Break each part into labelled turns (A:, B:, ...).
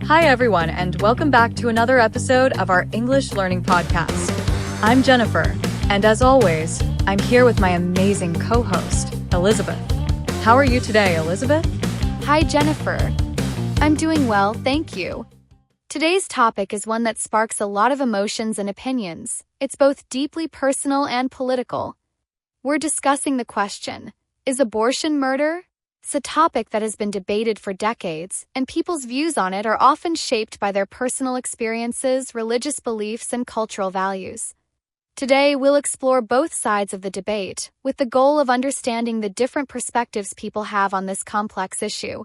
A: Hi everyone, and welcome back to another episode of our English Learning Podcast. I'm Jennifer, and as always, I'm here with my amazing co-host, Elizabeth. How are you today, Elizabeth?
B: Hi Jennifer. I'm doing well, thank you. Today's topic is one that sparks a lot of emotions and opinions. It's both deeply personal and political. We're discussing the question, is abortion murder? It's a topic that has been debated for decades, and people's views on it are often shaped by their personal experiences, religious beliefs, and cultural values. Today, we'll explore both sides of the debate, with the goal of understanding the different perspectives people have on this complex issue.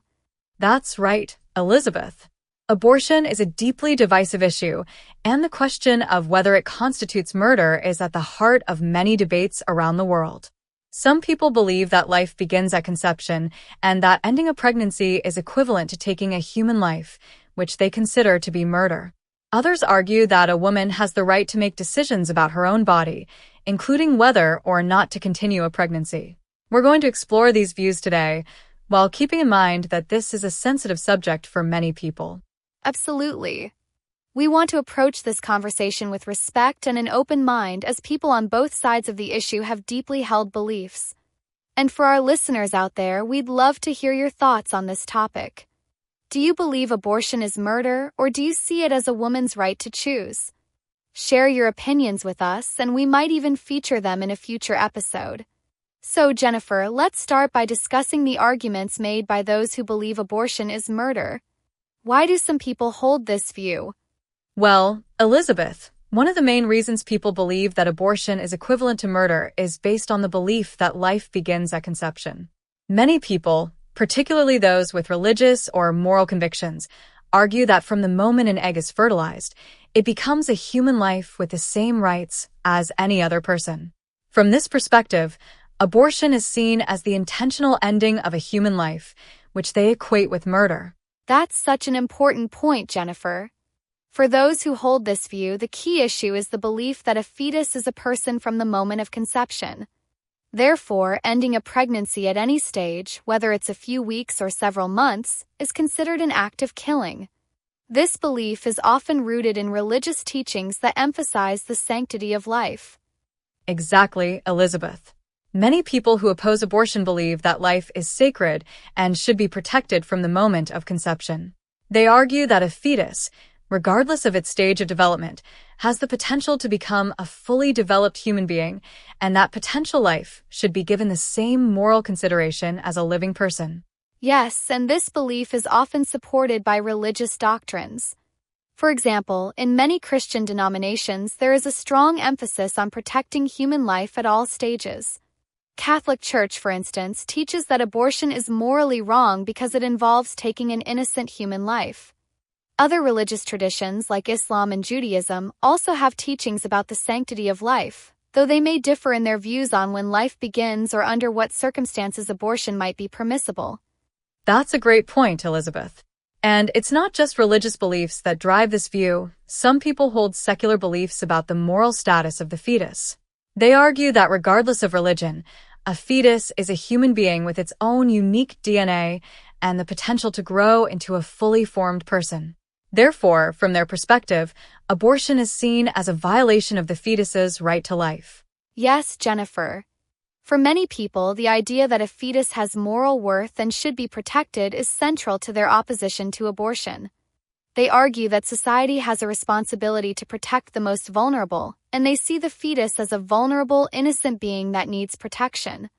A: That's right, Elizabeth. Abortion is a deeply divisive issue, and the question of whether it constitutes murder is at the heart of many debates around the world. Some people believe that life begins at conception and that ending a pregnancy is equivalent to taking a human life, which they consider to be murder. Others argue that a woman has the right to make decisions about her own body, including whether or not to continue a pregnancy. We're going to explore these views today, while keeping in mind that this is a sensitive subject for many people.
B: Absolutely. We want to approach this conversation with respect and an open mind, as people on both sides of the issue have deeply held beliefs. And for our listeners out there, we'd love to hear your thoughts on this topic. Do you believe abortion is murder, or do you see it as a woman's right to choose? Share your opinions with us, and we might even feature them in a future episode. So, Jennifer, let's start by discussing the arguments made by those who believe abortion is murder. Why do some people hold this view?
A: Well, Elizabeth, one of the main reasons people believe that abortion is equivalent to murder is based on the belief that life begins at conception. Many people, particularly those with religious or moral convictions, argue that from the moment an egg is fertilized, it becomes a human life with the same rights as any other person. From this perspective, abortion is seen as the intentional ending of a human life, which they equate with murder.
B: That's such an important point, Jennifer. For those who hold this view, the key issue is the belief that a fetus is a person from the moment of conception. Therefore, ending a pregnancy at any stage, whether it's a few weeks or several months, is considered an act of killing. This belief is often rooted in religious teachings that emphasize the sanctity of life.
A: Exactly, Elizabeth. Many people who oppose abortion believe that life is sacred and should be protected from the moment of conception. They argue that a fetus, regardless of its stage of development, has the potential to become a fully developed human being, and that potential life should be given the same moral consideration as a living person.
B: Yes, and this belief is often supported by religious doctrines. For example, in many Christian denominations, there is a strong emphasis on protecting human life at all stages. Catholic Church, for instance, teaches that abortion is morally wrong because it involves taking an innocent human life. Other religious traditions, like Islam and Judaism, also have teachings about the sanctity of life, though they may differ in their views on when life begins or under what circumstances abortion might be permissible.
A: That's a great point, Elizabeth. And it's not just religious beliefs that drive this view. Some people hold secular beliefs about the moral status of the fetus. They argue that regardless of religion, a fetus is a human being with its own unique DNA and the potential to grow into a fully formed person. Therefore, from their perspective, abortion is seen as a violation of the fetus's right to life.
B: Yes, Jennifer. For many people, the idea that a fetus has moral worth and should be protected is central to their opposition to abortion. They argue that society has a responsibility to protect the most vulnerable, and they see the fetus as a vulnerable, innocent being that needs protection.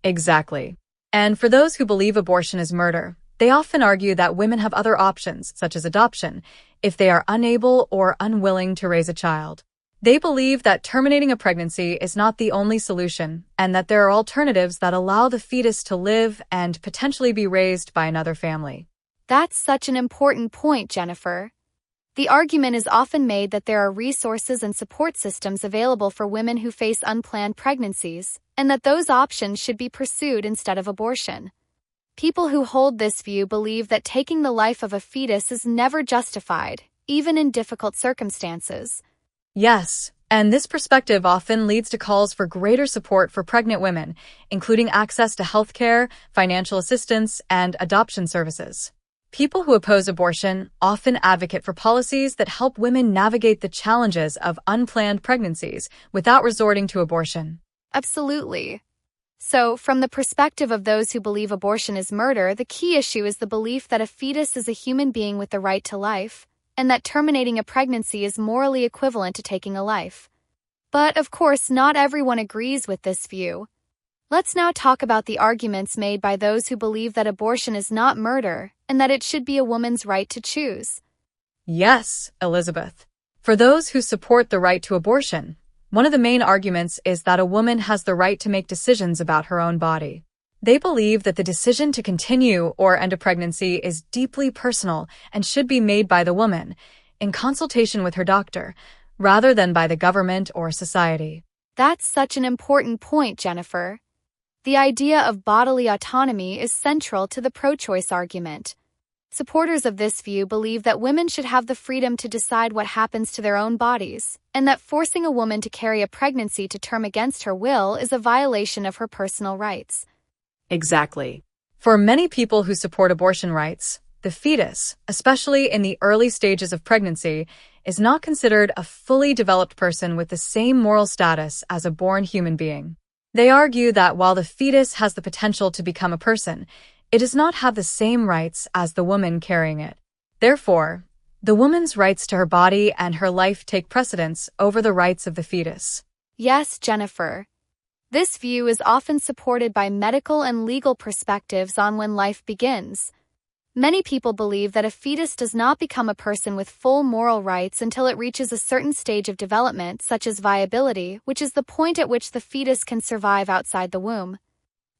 A: Exactly. And for those who believe abortion is murder, they often argue that women have other options, such as adoption, if they are unable or unwilling to raise a child. They believe that terminating a pregnancy is not the only solution, and that there are alternatives that allow the fetus to live and potentially be raised by another family.
B: That's such an important point, Jennifer. The argument is often made that there are resources and support systems available for women who face unplanned pregnancies, and that those options should be pursued instead of abortion. People who hold this view believe that taking the life of a fetus is never justified, even in difficult circumstances.
A: Yes, and this perspective often leads to calls for greater support for pregnant women, including access to healthcare, financial assistance, and adoption services. People who oppose abortion often advocate for policies that help women navigate the challenges of unplanned pregnancies without resorting to abortion.
B: Absolutely. So, from the perspective of those who believe abortion is murder, the key issue is the belief that a fetus is a human being with the right to life, and that terminating a pregnancy is morally equivalent to taking a life. But, of course, not everyone agrees with this view. Let's now talk about the arguments made by those who believe that abortion is not murder and that it should be a woman's right to choose.
A: Yes, Elizabeth. For those who support the right to abortion, one of the main arguments is that a woman has the right to make decisions about her own body. They believe that the decision to continue or end a pregnancy is deeply personal and should be made by the woman, in consultation with her doctor, rather than by the government or society.
B: That's such an important point, Jennifer. The idea of bodily autonomy is central to the pro-choice argument. Supporters of this view believe that women should have the freedom to decide what happens to their own bodies, and that forcing a woman to carry a pregnancy to term against her will is a violation of her personal rights.
A: Exactly. For many people who support abortion rights, the fetus, especially in the early stages of pregnancy, is not considered a fully developed person with the same moral status as a born human being. They argue that while the fetus has the potential to become a person, it does not have the same rights as the woman carrying it. Therefore, the woman's rights to her body and her life take precedence over the rights of the fetus.
B: Yes, Jennifer. This view is often supported by medical and legal perspectives on when life begins. Many people believe that a fetus does not become a person with full moral rights until it reaches a certain stage of development, such as viability, which is the point at which the fetus can survive outside the womb.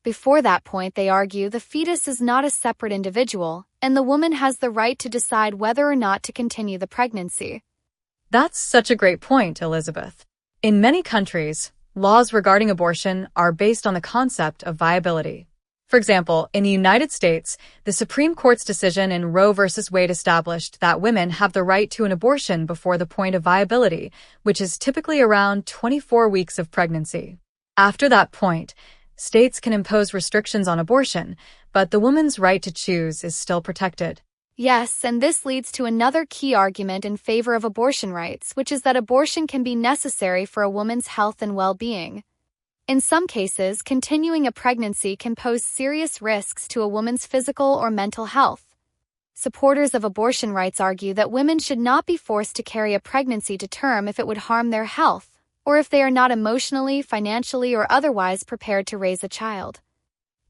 B: Before that point, they argue, the fetus is not a separate individual, and the woman has the right to decide whether or not to continue the pregnancy.
A: That's such a great point, Elizabeth. In many countries, laws regarding abortion are based on the concept of viability. For example, in the United States, the Supreme Court's decision in Roe v. Wade established that women have the right to an abortion before the point of viability, which is typically around 24 weeks of pregnancy. After that point, states can impose restrictions on abortion, but the woman's right to choose is still protected.
B: Yes, and this leads to another key argument in favor of abortion rights, which is that abortion can be necessary for a woman's health and well-being. In some cases, continuing a pregnancy can pose serious risks to a woman's physical or mental health. Supporters of abortion rights argue that women should not be forced to carry a pregnancy to term if it would harm their health, or if they are not emotionally, financially, or otherwise prepared to raise a child.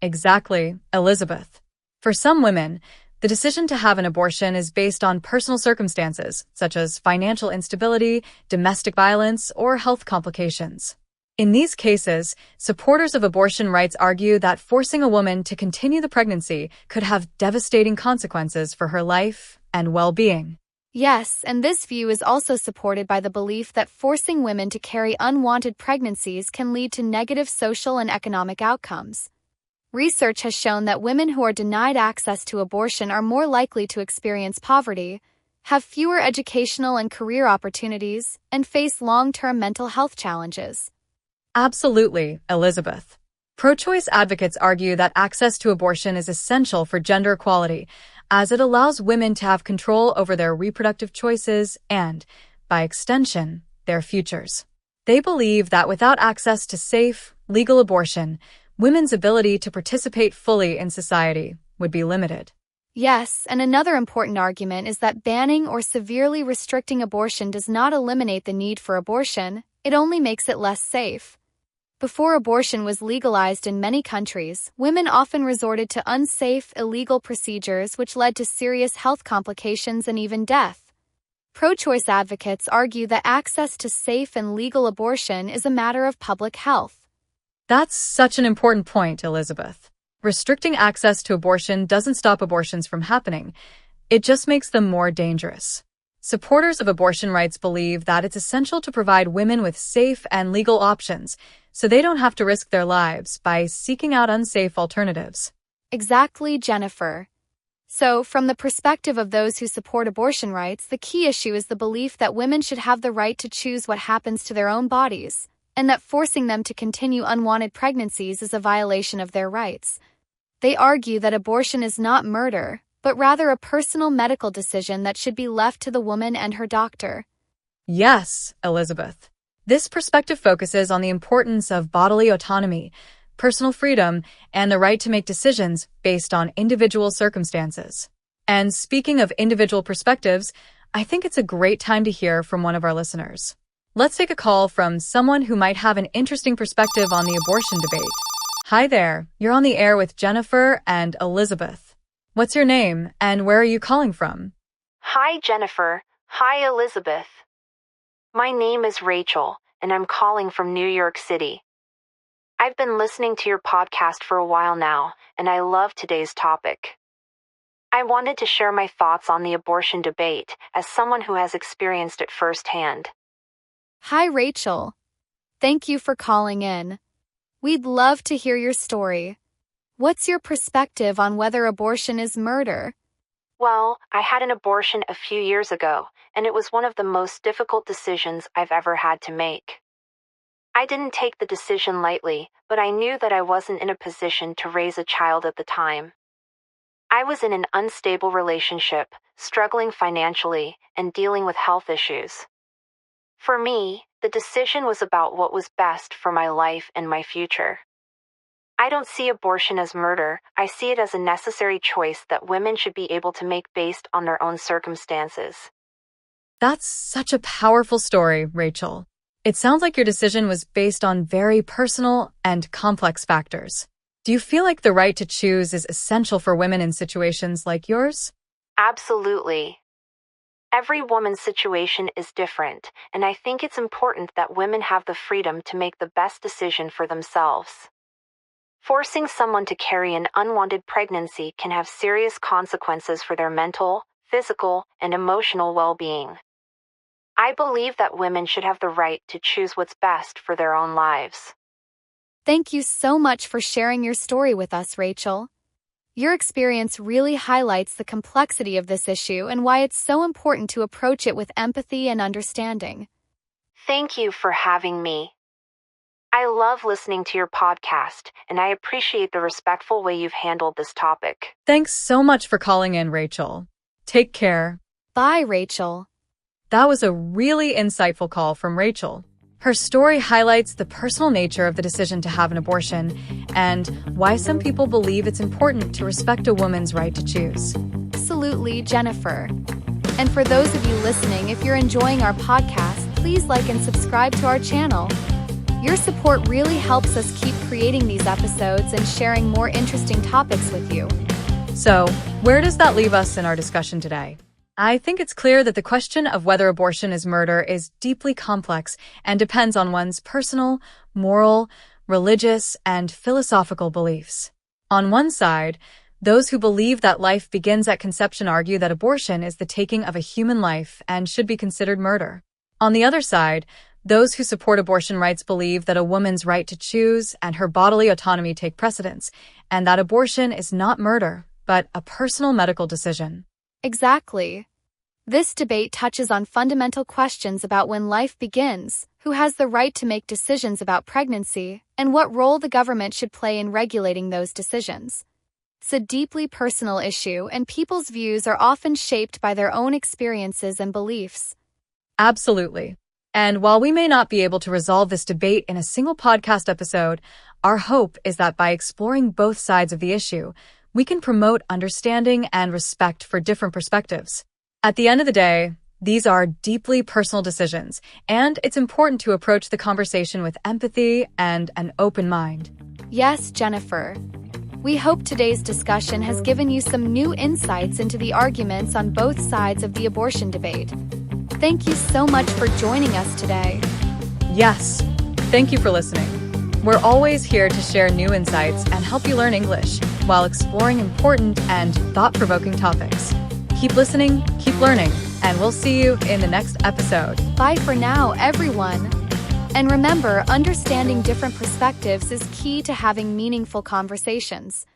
A: Exactly, Elizabeth. For some women, the decision to have an abortion is based on personal circumstances, such as financial instability, domestic violence, or health complications. In these cases, supporters of abortion rights argue that forcing a woman to continue the pregnancy could have devastating consequences for her life and well-being.
B: Yes, and this view is also supported by the belief that forcing women to carry unwanted pregnancies can lead to negative social and economic outcomes. Research has shown that women who are denied access to abortion are more likely to experience poverty, have fewer educational and career opportunities, and face long-term mental health challenges.
A: Absolutely, Elizabeth. Pro-choice advocates argue that access to abortion is essential for gender equality, as it allows women to have control over their reproductive choices and, by extension, their futures. They believe that without access to safe, legal abortion, women's ability to participate fully in society would be limited.
B: Yes, and another important argument is that banning or severely restricting abortion does not eliminate the need for abortion, it only makes it less safe. Before abortion was legalized in many countries, women often resorted to unsafe, illegal procedures which led to serious health complications and even death. Pro-choice advocates argue that access to safe and legal abortion is a matter of public health.
A: That's such an important point, Elizabeth. Restricting access to abortion doesn't stop abortions from happening. It just makes them more dangerous. Supporters of abortion rights believe that it's essential to provide women with safe and legal options so they don't have to risk their lives by seeking out unsafe alternatives.
B: Exactly, Jennifer. So, from the perspective of those who support abortion rights, the key issue is the belief that women should have the right to choose what happens to their own bodies, and that forcing them to continue unwanted pregnancies is a violation of their rights. They argue that abortion is not murder, but rather a personal medical decision that should be left to the woman and her doctor.
A: Yes, Elizabeth. This perspective focuses on the importance of bodily autonomy, personal freedom, and the right to make decisions based on individual circumstances. And speaking of individual perspectives, I think it's a great time to hear from one of our listeners. Let's take a call from someone who might have an interesting perspective on the abortion debate. Hi there, you're on the air with Jennifer and Elizabeth. What's your name, and where are you calling from?
C: Hi, Jennifer. Hi, Elizabeth. My name is Rachel, and I'm calling from New York City. I've been listening to your podcast for a while now, and I love today's topic. I wanted to share my thoughts on the abortion debate as someone who has experienced it firsthand.
B: Hi, Rachel. Thank you for calling in. We'd love to hear your story. What's your perspective on whether abortion is murder?
C: Well, I had an abortion a few years ago, and it was one of the most difficult decisions I've ever had to make. I didn't take the decision lightly, but I knew that I wasn't in a position to raise a child at the time. I was in an unstable relationship, struggling financially, and dealing with health issues. For me, the decision was about what was best for my life and my future. I don't see abortion as murder. I see it as a necessary choice that women should be able to make based on their own circumstances.
A: That's such a powerful story, Rachel. It sounds like your decision was based on very personal and complex factors. Do you feel like the right to choose is essential for women in situations like yours?
C: Absolutely. Every woman's situation is different, and I think it's important that women have the freedom to make the best decision for themselves. Forcing someone to carry an unwanted pregnancy can have serious consequences for their mental, physical, and emotional well-being. I believe that women should have the right to choose what's best for their own lives.
B: Thank you so much for sharing your story with us, Rachel. Your experience really highlights the complexity of this issue and why it's so important to approach it with empathy and understanding.
C: Thank you for having me. I love listening to your podcast, and I appreciate the respectful way you've handled this topic.
A: Thanks so much for calling in, Rachel. Take care.
B: Bye, Rachel.
A: That was a really insightful call from Rachel. Her story highlights the personal nature of the decision to have an abortion and why some people believe it's important to respect a woman's right to choose.
B: Absolutely, Jennifer. And for those of you listening, if you're enjoying our podcast, please like and subscribe to our channel. Your support really helps us keep creating these episodes and sharing more interesting topics with you.
A: So, where does that leave us in our discussion today? I think it's clear that the question of whether abortion is murder is deeply complex and depends on one's personal, moral, religious, and philosophical beliefs. On one side, those who believe that life begins at conception argue that abortion is the taking of a human life and should be considered murder. On the other side, those who support abortion rights believe that a woman's right to choose and her bodily autonomy take precedence, and that abortion is not murder, but a personal medical decision.
B: Exactly. This debate touches on fundamental questions about when life begins, who has the right to make decisions about pregnancy, and what role the government should play in regulating those decisions. It's a deeply personal issue, and people's views are often shaped by their own experiences and beliefs.
A: Absolutely. And while we may not be able to resolve this debate in a single podcast episode, our hope is that by exploring both sides of the issue, we can promote understanding and respect for different perspectives. At the end of the day, these are deeply personal decisions, and it's important to approach the conversation with empathy and an open mind.
B: Yes, Jennifer. We hope today's discussion has given you some new insights into the arguments on both sides of the abortion debate. Thank you so much for joining us today.
A: Yes, thank you for listening. We're always here to share new insights and help you learn English while exploring important and thought-provoking topics. Keep listening, keep learning, and we'll see you in the next episode.
B: Bye for now, everyone. And remember, understanding different perspectives is key to having meaningful conversations.